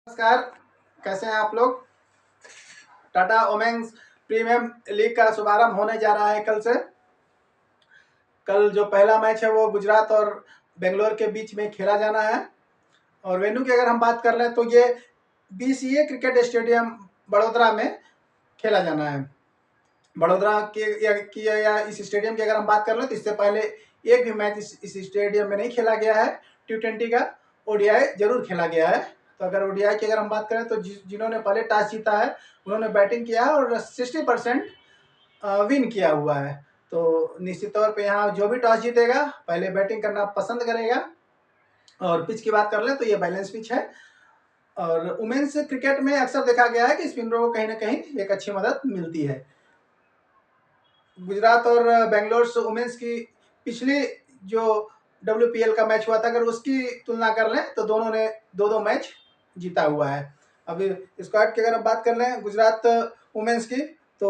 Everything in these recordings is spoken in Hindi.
नमस्कार। कैसे हैं आप लोग। टाटा वुमेन्स प्रीमियम लीग का शुभारंभ होने जा रहा है कल से। कल जो पहला मैच है वो गुजरात और बेंगलोर के बीच में खेला जाना है। और वेन्यू की अगर हम बात कर लें तो ये BCA क्रिकेट स्टेडियम बड़ोदरा में खेला जाना है। बड़ोदरा या इस स्टेडियम की अगर हम बात कर लें तो इससे पहले एक भी मैच इस स्टेडियम में नहीं खेला गया है। T20 का ODI जरूर खेला गया है। तो अगर ODI की अगर हम बात करें तो जिन्होंने पहले टॉस जीता है उन्होंने बैटिंग किया है और 60% विन किया हुआ है। तो निश्चित तौर पे यहाँ जो भी टॉस जीतेगा पहले बैटिंग करना पसंद करेगा। और पिच की बात कर लें तो ये बैलेंस पिच है। और वुमेन्स क्रिकेट में अक्सर देखा गया है कि स्पिनरों को कहीं ना कहीं एक अच्छी मदद मिलती है। गुजरात और बेंगलोर वुमेन्स की पिछली जो WPL का मैच हुआ था अगर उसकी तुलना कर लें तो दोनों ने दो मैच जीता हुआ है। अभी स्क्वाड की अगर हम बात कर लें गुजरात वुमेन्स की तो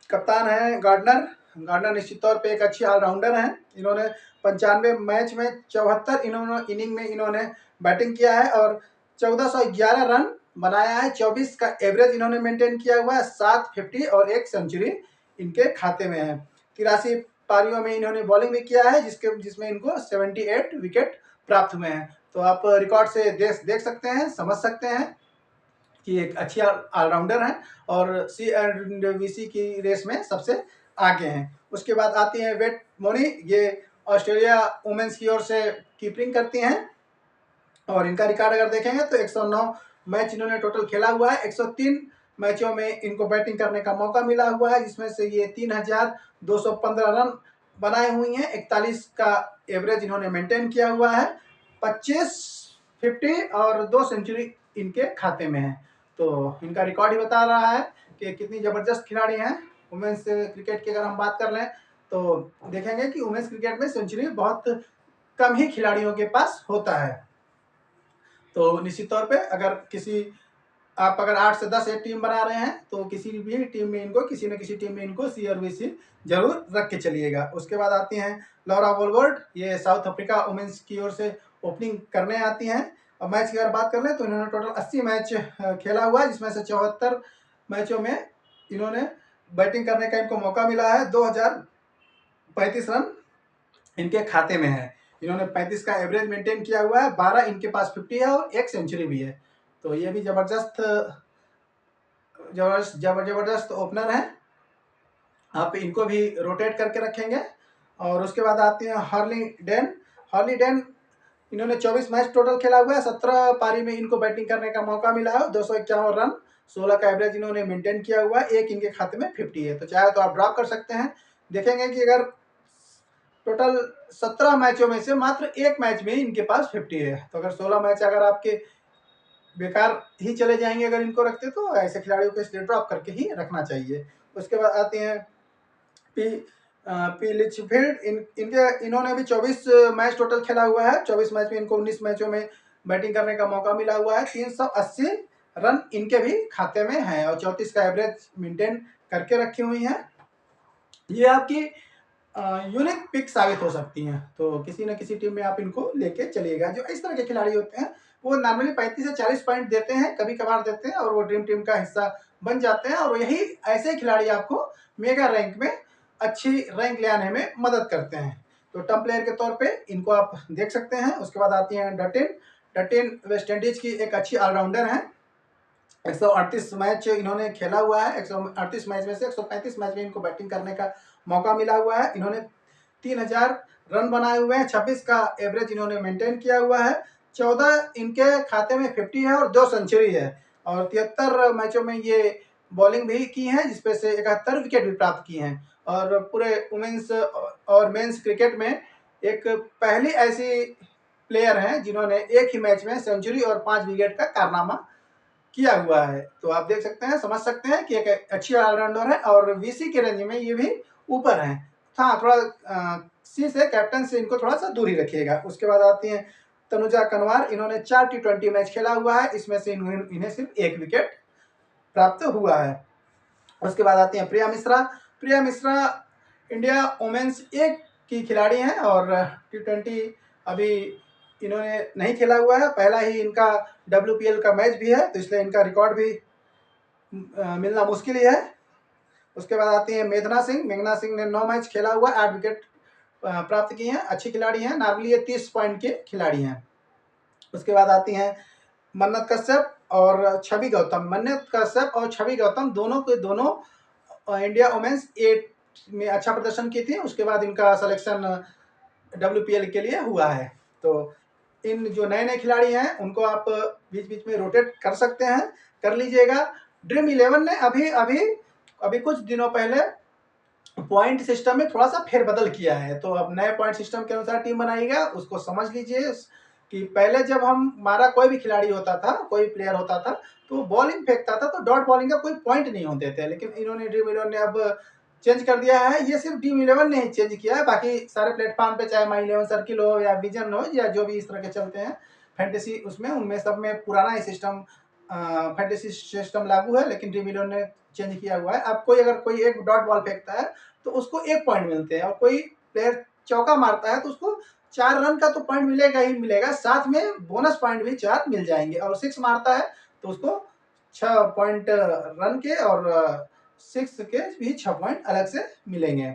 कप्तान है गार्डनर निश्चित तौर पे एक अच्छी ऑलराउंडर हैं। इन्होंने 95 मैच में 74 इनिंग में इन्होंने बैटिंग किया है और 1411 रन बनाया है। 24 का एवरेज इन्होंने मेंटेन किया हुआ है। 750 और 1 सेंचुरी इनके खाते में है। 83 पारियों में इन्होंने बॉलिंग भी किया है जिसमें इनको 78 विकेट प्राप्त हुए हैं। तो आप रिकॉर्ड से देख सकते हैं, समझ सकते हैं कि एक अच्छी ऑलराउंडर हैं और सी एंड VC की रेस में सबसे आगे हैं। उसके बाद आती हैं वेट मोनी, ये ऑस्ट्रेलिया वुमेन्स की ओर से कीपिंग करती हैं और इनका रिकॉर्ड अगर देखेंगे तो 109 मैच इन्होंने टोटल खेला हुआ है। 103 मैचों में इनको बैटिंग करने का मौका मिला हुआ है जिसमें से ये 3215 रन बनाए हुई हैं। 41 का एवरेज इन्होंने मेंटेन किया हुआ है। 25 50 और 2 सेंचुरी इनके खाते में है। तो इनका रिकॉर्ड ही बता रहा है कि कितनी ज़बरदस्त खिलाड़ी हैं। वुमेन्स क्रिकेट की अगर हम बात कर लें तो देखेंगे कि वुमेन्स क्रिकेट में सेंचुरी बहुत कम ही खिलाड़ियों के पास होता है। तो निश्चित तौर पे आप अगर 8 से 10 एक टीम बना रहे हैं तो किसी न किसी टीम में इनको C और VC जरूर रख के चलिएगा। उसके बाद आती हैं लॉरा वोलवर्ड, ये साउथ अफ्रीका वुमेन्स की ओर से ओपनिंग करने आती हैं। और मैच की अगर बात कर लें तो इन्होंने टोटल 80 मैच खेला हुआ है जिसमें से 74 मैचों में इन्होंने बैटिंग करने का इनको मौका मिला है। 2035 रन इनके खाते में है। इन्होंने 35 का एवरेज मेंटेन किया हुआ है। 12 इनके पास 50 है और 1 सेंचुरी भी है। तो ये भी जबरदस्त ओपनर हैं। आप इनको भी रोटेट करके रखेंगे। और उसके बाद आती हैं हॉर्ली डेन इन्होंने 24 मैच टोटल खेला हुआ है। 17 पारी में इनको बैटिंग करने का मौका मिला है। 251 रन, 16 का एवरेज इन्होंने मेंटेन किया हुआ है। एक इनके खाते में 50 है। तो चाहे तो आप ड्रॉप कर सकते हैं। देखेंगे कि अगर टोटल 17 मैचों में से मात्र एक मैच में इनके पास 50 है तो अगर 16 मैच अगर आपके बेकार ही चले जाएंगे अगर इनको रखते तो ऐसे खिलाड़ियों को इसलिए ड्रॉप करके ही रखना चाहिए। उसके बाद आते हैं पी लिचफील्ड, इन्होंने भी 24 मैच टोटल खेला हुआ है। 24 मैच में इनको 19 मैचों में बैटिंग करने का मौका मिला हुआ है। 380 रन इनके भी खाते में है और 34 का एवरेज मेंटेन करके रखी हुई है। ये आपकी यूनिक पिक साबित हो सकती हैं। तो किसी न किसी टीम में आप इनको लेके चलिएगा। जो इस तरह के खिलाड़ी होते हैं वो नॉर्मली 35 से 40 पॉइंट देते हैं, कभी कभार देते हैं और वो ड्रीम टीम का हिस्सा बन जाते हैं। और यही ऐसे खिलाड़ी आपको मेगा रैंक में अच्छी रैंक ले आने में मदद करते हैं। तो टॉप प्लेयर के तौर पे इनको आप देख सकते हैं। उसके बाद आती हैं डटेन वेस्ट इंडीज की एक अच्छी ऑलराउंडर हैं। 138 मैच इन्होंने खेला हुआ है। 138 मैच में से 135 मैच में इनको बैटिंग करने का मौका मिला हुआ है। इन्होंने 3000 रन बनाए हुए हैं। 26 का एवरेज इन्होंने मेंटेन किया हुआ है। 14 इनके खाते में 50 है और 2 सेंचुरी है। और 73 मैचों में ये बॉलिंग भी की है जिसपे से 71 विकेट भी प्राप्त किए हैं। और पूरे वुमेन्स और मेंस क्रिकेट में एक पहली ऐसी प्लेयर हैं जिन्होंने एक ही मैच में सेंचुरी और 5 विकेट का कारनामा किया हुआ है। तो आप देख सकते हैं, समझ सकते हैं कि एक अच्छी ऑलराउंडर है और VC के रेंज में ये भी ऊपर है। हाँ, थोड़ा C से कैप्टन से इनको थोड़ा सा दूरी रखिएगा। उसके बाद आती हैं तनुजा कनवार, इन्होंने 4 T20 मैच खेला हुआ है। इसमें से इन्हें सिर्फ 1 विकेट प्राप्त हुआ है। उसके बाद आती हैं प्रिया मिश्रा इंडिया वुमेन्स 1 की खिलाड़ी हैं और T20 अभी इन्होंने नहीं खेला हुआ है, पहला ही इनका WPL का मैच भी है, तो इसलिए इनका रिकॉर्ड भी मिलना मुश्किल ही है। उसके बाद आती है मेघना सिंह। मेघना सिंह ने 9 मैच खेला हुआ, 8 विकेट प्राप्त किए हैं, अच्छी खिलाड़ी हैं। नॉर्मली ये 30 पॉइंट के खिलाड़ी हैं। उसके बाद आती हैं मन्नत कश्यप और छवि गौतम। मन्नत कश्यप और छवि गौतम दोनों के दोनों इंडिया वुमेन्स 8 में अच्छा प्रदर्शन की थी। उसके बाद इनका सिलेक्शन WPL के लिए हुआ है। तो इन जो नए नए खिलाड़ी हैं उनको आप बीच बीच में रोटेट कर सकते हैं, कर लीजिएगा। ड्रीम 11 ने अभी कुछ दिनों पहले पॉइंट सिस्टम में थोड़ा सा फेरबदल किया है, तो अब नए पॉइंट सिस्टम के अनुसार टीम बनाइएगा, उसको समझ लीजिए कि पहले जब हमारा कोई भी खिलाड़ी होता था, कोई प्लेयर होता था, तो बॉलिंग फेंकता था तो डॉट बॉलिंग का कोई पॉइंट नहीं होते थे। लेकिन इन्होंने ड्रीम 11 ने अब चेंज कर दिया है। ये सिर्फ ड्रीम 11 ने ही चेंज किया है, बाकी सारे प्लेटफॉर्म पे चाहे माई 11 सर्किल हो या विजन हो या जो भी इस तरह के चलते हैं फैंटेसी, उसमें उनमें सब में पुराना ही सिस्टम फैंटेसी सिस्टम लागू है, लेकिन ड्रीम 11 ने चेंज किया हुआ है। अब अगर कोई एक डॉट बॉल फेंकता है तो उसको 1 पॉइंट मिलते हैं, और कोई प्लेयर चौका मारता है तो उसको 4 रन का तो पॉइंट मिलेगा ही मिलेगा, साथ में बोनस पॉइंट भी 4 मिल जाएंगे। और 6 मारता है तो उसको 6 पॉइंट रन के और 6 के भी 6 पॉइंट अलग से मिलेंगे।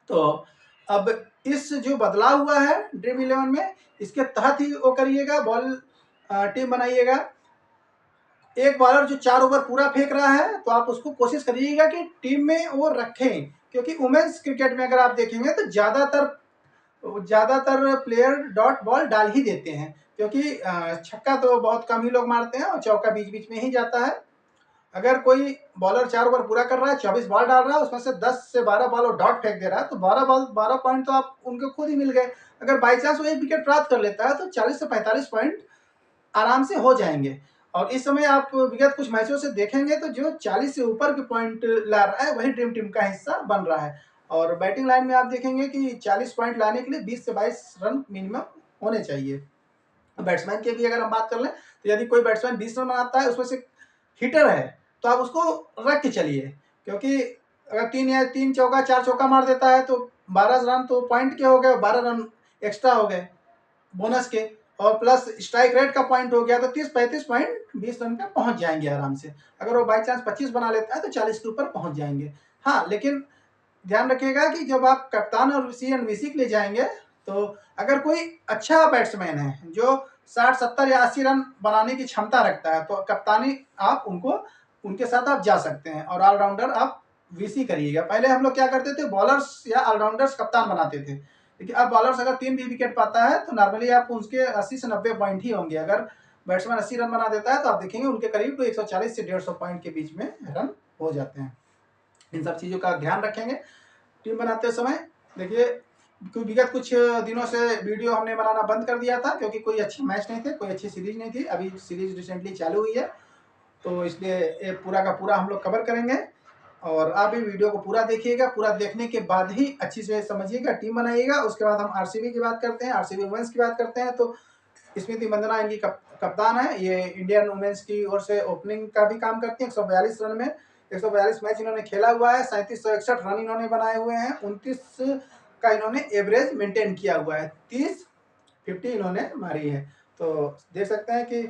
तो अब इस जो बदलाव हुआ है ड्रीम 11 में, इसके तहत ही वो करिएगा, बॉल टीम बनाइएगा। एक बॉलर जो 4 ओवर पूरा फेंक रहा है तो आप उसको कोशिश करिएगा कि टीम में वो रखें, क्योंकि वुमेन्स क्रिकेट में अगर आप देखेंगे तो ज़्यादातर प्लेयर डॉट बॉल डाल ही देते हैं, क्योंकि छक्का तो बहुत कम ही लोग मारते हैं और चौका बीच बीच में ही जाता है। अगर कोई बॉलर 4 ओवर पूरा कर रहा है, 24 बॉल डाल रहा है, उसमें से 10 से 12 बॉल वो डॉट फेंक दे रहा है, तो 12 पॉइंट तो आप उनको खुद ही मिल गए। अगर बाई चांस वो 1 विकेट प्राप्त कर लेता है तो 40 से 45 पॉइंट आराम से हो जाएंगे। और इस समय आप विगत कुछ मैचों से देखेंगे तो जो 40 से ऊपर के पॉइंट ला रहा है वही ड्रीम टीम का हिस्सा बन रहा है। और बैटिंग लाइन में आप देखेंगे कि 40 पॉइंट लाने के लिए 20 से 22 रन मिनिमम होने चाहिए। बैट्समैन की भी अगर हम बात कर लें तो यदि कोई बैट्समैन 20 रन बनाता है, उसमें से हिटर है, तो आप उसको रख के चलिए, क्योंकि अगर 3 चौका 4 चौका मार देता है तो 12 रन तो पॉइंट के हो गए, 12 रन एक्स्ट्रा हो गए बोनस के, और प्लस स्ट्राइक रेट का पॉइंट हो गया, तो 30-35 पॉइंट 20 रन पे पहुंच जाएंगे आराम से। अगर वो बाई चांस 25 बना लेता है तो 40 के ऊपर पहुंच जाएंगे। हाँ, लेकिन ध्यान रखिएगा कि जब आप कप्तान और VC के लिए जाएंगे, तो अगर कोई अच्छा बैट्समैन है जो 60, 70 या 80 रन बनाने की क्षमता रखता है, तो कप्तानी आप उनके साथ आप जा सकते हैं, और ऑलराउंडर आप VC करिएगा। पहले हम लोग क्या करते थे, बॉलर्स या ऑलराउंडर्स कप्तान बनाते थे, लेकिन अब बॉलर्स अगर 3 भी विकेट पाता है तो नॉर्मली आप उसके 80 से 90 पॉइंट ही होंगे। अगर बैट्समैन 80 रन बना देता है तो आप देखेंगे उनके करीब तो 140 से 150 पॉइंट के बीच में रन हो जाते हैं। इन सब चीज़ों का ध्यान रखेंगे टीम बनाते समय। देखिए, विगत कुछ दिनों से वीडियो हमने बनाना बंद कर दिया था, क्योंकि कोई अच्छे मैच नहीं थे, कोई अच्छी सीरीज नहीं थी। अभी सीरीज रिसेंटली चालू हुई है, तो इसलिए ये पूरा का पूरा हम लोग कवर करेंगे, और आप भी वीडियो को पूरा देखिएगा। पूरा देखने के बाद ही अच्छी से समझिएगा, टीम बनाइएगा। उसके बाद हम RCB की बात करते हैं, RCB वुमेन्स की बात करते हैं। तो स्मृति मंदना इनकी कप्तान है। ये इंडियन वुमेन्स की ओर से ओपनिंग का भी काम करती है। 142 रन में 142 मैच इन्होंने खेला हुआ है, 3761 रन इन्होंने बनाए हुए हैं, 29 का इन्होंने एवरेज मेंटेन किया हुआ है, 30-50 इन्होंने मारी है। तो देख सकते हैं कि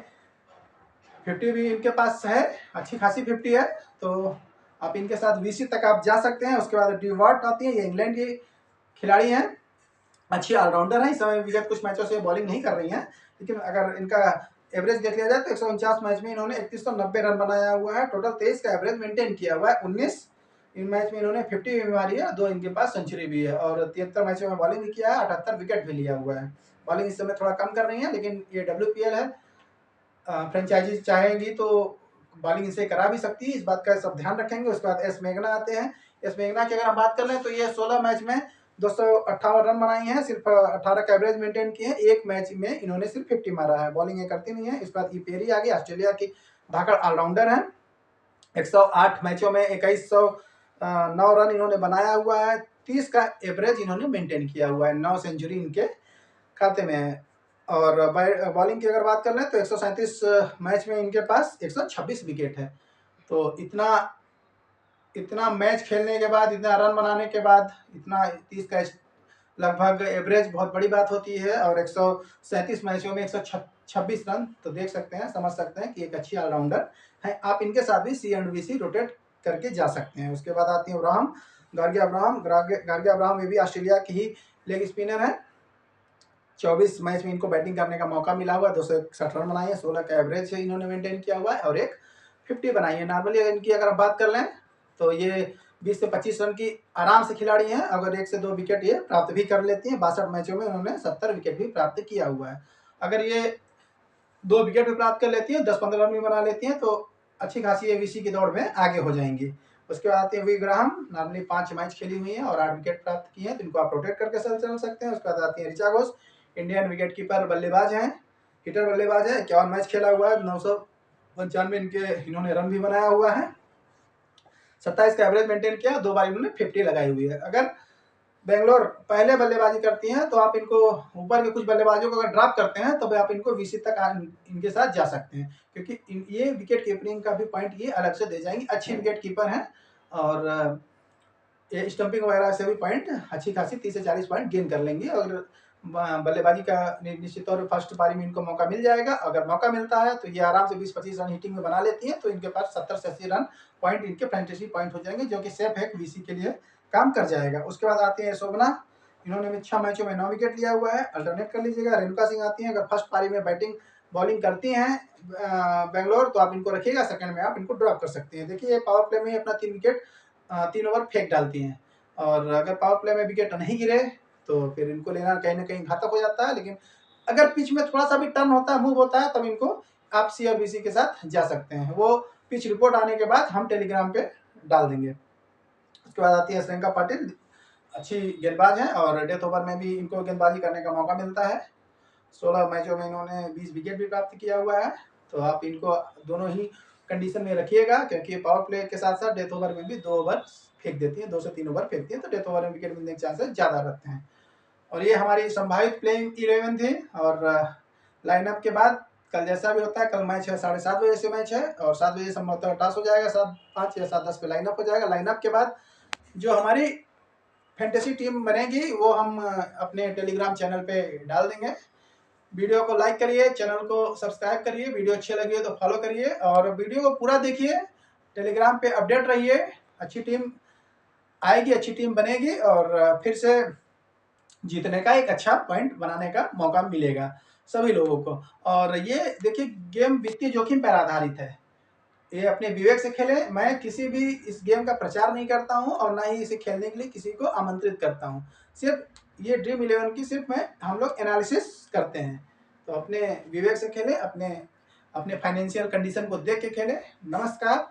50 भी इनके पास है, अच्छी खासी 50 है। तो आप इनके साथ VC तक आप जा सकते हैं। उसके बाद डी वॉट आती है, ये इंग्लैंड की खिलाड़ी हैं, अच्छी ऑलराउंडर है। इस समय विगत कुछ मैचों से बॉलिंग नहीं कर रही हैं, लेकिन अगर इनका एवरेज देख लिया जाए तो 149 मैच में इन्होंने 3190 रन बनाया हुआ है, टोटल 23 का एवरेज मेंटेन किया हुआ है। 19 इन मैच में इन्होंने 50 भी मारी है, 2 इनके पास सेंचुरी भी है, और 73 मैचों में बॉलिंग भी किया है, 78 विकेट भी लिया हुआ है। बॉलिंग इस समय थोड़ा कम कर रही है, लेकिन ये WPL है, फ्रेंचाइजी चाहेंगी तो बॉलिंग इनसे करा भी सकती है, इस बात का सब ध्यान रखेंगे। उसके बाद एस मेघना आते हैं। एस मेघना की अगर हम बात कर लें तो ये 16 मैच में 258 रन बनाई हैं, सिर्फ 18 का एवरेज मेंटेन किए हैं। एक मैच में इन्होंने सिर्फ 50 मारा है, बॉलिंग ये करती नहीं है। इसके बाद पेरी आ गई, ऑस्ट्रेलिया की धाकड़ ऑलराउंडर है। 108 मैचों में 2109 रन इन्होंने बनाया हुआ है, 30 का एवरेज इन्होंने मेंटेन किया हुआ है, 9 सेंचुरी इनके खाते में है। और बॉलिंग की अगर बात कर लें तो 137 मैच में इनके पास 126 विकेट है। तो इतना मैच खेलने के बाद, इतना रन बनाने के बाद, इतना 30 का लगभग एवरेज बहुत बड़ी बात होती है, और 137 मैचों में 126 रन, तो देख सकते हैं, समझ सकते हैं कि एक अच्छी ऑलराउंडर है। आप इनके साथ भी CNBC रोटेट करके जा सकते हैं। उसके बाद आती है अब्राहम, गार्गे अब्राहम, ये भी ऑस्ट्रेलिया की ही लेग स्पिनर है। 24 मैच में इनको बैटिंग करने का मौका मिला हुआ है, 261 रन बनाए हैं, 16 का एवरेज है इन्होंने मेंटेन किया हुआ है, और एक 50 बनाई है। नॉर्मली अगर इनकी अगर बात कर लें तो ये 20 से 25 रन की आराम से खिलाड़ी हैं, अगर 1 से 2 विकेट ये प्राप्त भी कर लेती हैं। 62 मैचों में उन्होंने 70 विकेट भी प्राप्त किया हुआ है। अगर ये 2 विकेट भी प्राप्त कर लेती हैं, 10-15 रन भी बना लेती हैं, तो अच्छी खासी ये VC की दौड़ में आगे हो जाएंगी। उसके बाद आते हैं वी ग्राहम, नॉर्मली 5 मैच खेली हुई है और 8 विकेट प्राप्त किए हैं, तो इनको आप रोटेट करके चल सकते हैं। उसके बाद आती है Richa Ghosh, Indian wicket keeper बल्लेबाज हैं, हिटर बल्लेबाज है, 51 मैच खेला हुआ है, 995 इन्होंने रन भी बनाया हुआ है, 27 का एवरेज मेंटेन किया, 2 बार इन्होंने 50 लगाई हुई है। अगर बेंगलोर पहले बल्लेबाजी करती हैं तो आप इनको ऊपर के कुछ बल्लेबाजों को अगर ड्रॉप करते हैं तो आप इनको VC तक इनके साथ जा सकते हैं, क्योंकि ये विकेट कीपिंग का भी पॉइंट ये अलग से दे जाएंगी। अच्छी विकेट कीपर हैं, और ये स्टंपिंग वगैरह से भी पॉइंट अच्छी खासी 30 से 40 पॉइंट गेन कर लेंगे। और बल्लेबाजी का निश्चित तौर पर फर्स्ट पारी में इनको मौका मिल जाएगा। अगर मौका मिलता है तो ये आराम से 20-25 रन हिटिंग में बना लेती हैं, तो इनके पास 70 से 80 रन पॉइंट इनके फैंटेसी पॉइंट हो जाएंगे, जो कि सेफ है, VC के लिए काम कर जाएगा। उसके बाद आते हैं शोभना, इन्होंने 6 मैचों में 9 विकेट लिया हुआ है, अल्टरनेट कर लीजिएगा। रेणुका सिंह आती हैं, अगर फर्स्ट पारी में बैटिंग बॉलिंग करती हैं बेंगलोर, तो आप इनको रखिएगा, सेकंड में आप इनको ड्रॉप कर सकते हैं। देखिए पावर प्ले में अपना 3 विकेट 3 ओवर फेंक डालती हैं, और अगर पावर प्ले में विकेट नहीं गिरे तो फिर इनको लेना कहीं ना कहीं घातक हो जाता है। लेकिन अगर पिच में थोड़ा सा भी टर्न होता है, मूव होता है, तब इनको आप C और BC के साथ जा सकते हैं। वो पिच रिपोर्ट आने के बाद हम टेलीग्राम पे डाल देंगे। उसके बाद आती है श्रियंका पाटिल, अच्छी गेंदबाज है, और डेथ ओवर में भी इनको गेंदबाजी करने का मौका मिलता है। 16 मैचों में इन्होंने 20 विकेट भी प्राप्त किया हुआ है, तो आप इनको दोनों ही कंडीशन में रखिएगा, क्योंकि पावर प्ले के साथ साथ डेथ ओवर में भी 2 ओवर फेंक देती है, 2 से 3 ओवर फेंकती है, तो डेथ ओवर में विकेट मिलने के चांसेस ज़्यादा रहते हैं। और ये हमारी संभावित प्लेइंग 11 थी। और लाइनअप के बाद कल जैसा भी होता है, कल मैच है 7:30 बजे से मैच है, और 7 बजे संभवतः टॉस हो जाएगा, 7:05 या 7:10 पे लाइनअप हो जाएगा। लाइनअप के बाद जो हमारी फैंटेसी टीम बनेगी वो हम अपने टेलीग्राम चैनल पे डाल देंगे। वीडियो को लाइक करिए, चैनल को सब्सक्राइब करिए, वीडियो अच्छी लगी है तो फॉलो करिए, और वीडियो को पूरा देखिए, टेलीग्राम पे अपडेट रहिए। अच्छी टीम आएगी, अच्छी टीम बनेगी, और फिर से जीतने का एक अच्छा पॉइंट बनाने का मौका मिलेगा सभी लोगों को। और ये देखिए, गेम वित्तीय जोखिम पर आधारित है, ये अपने विवेक से खेलें। मैं किसी भी इस गेम का प्रचार नहीं करता हूं, और ना ही इसे खेलने के लिए किसी को आमंत्रित करता हूं। सिर्फ ये ड्रीम 11 की सिर्फ हम लोग एनालिसिस करते हैं, तो अपने विवेक से खेलें, अपने फाइनेंशियल कंडीशन को देख के खेलें। नमस्कार।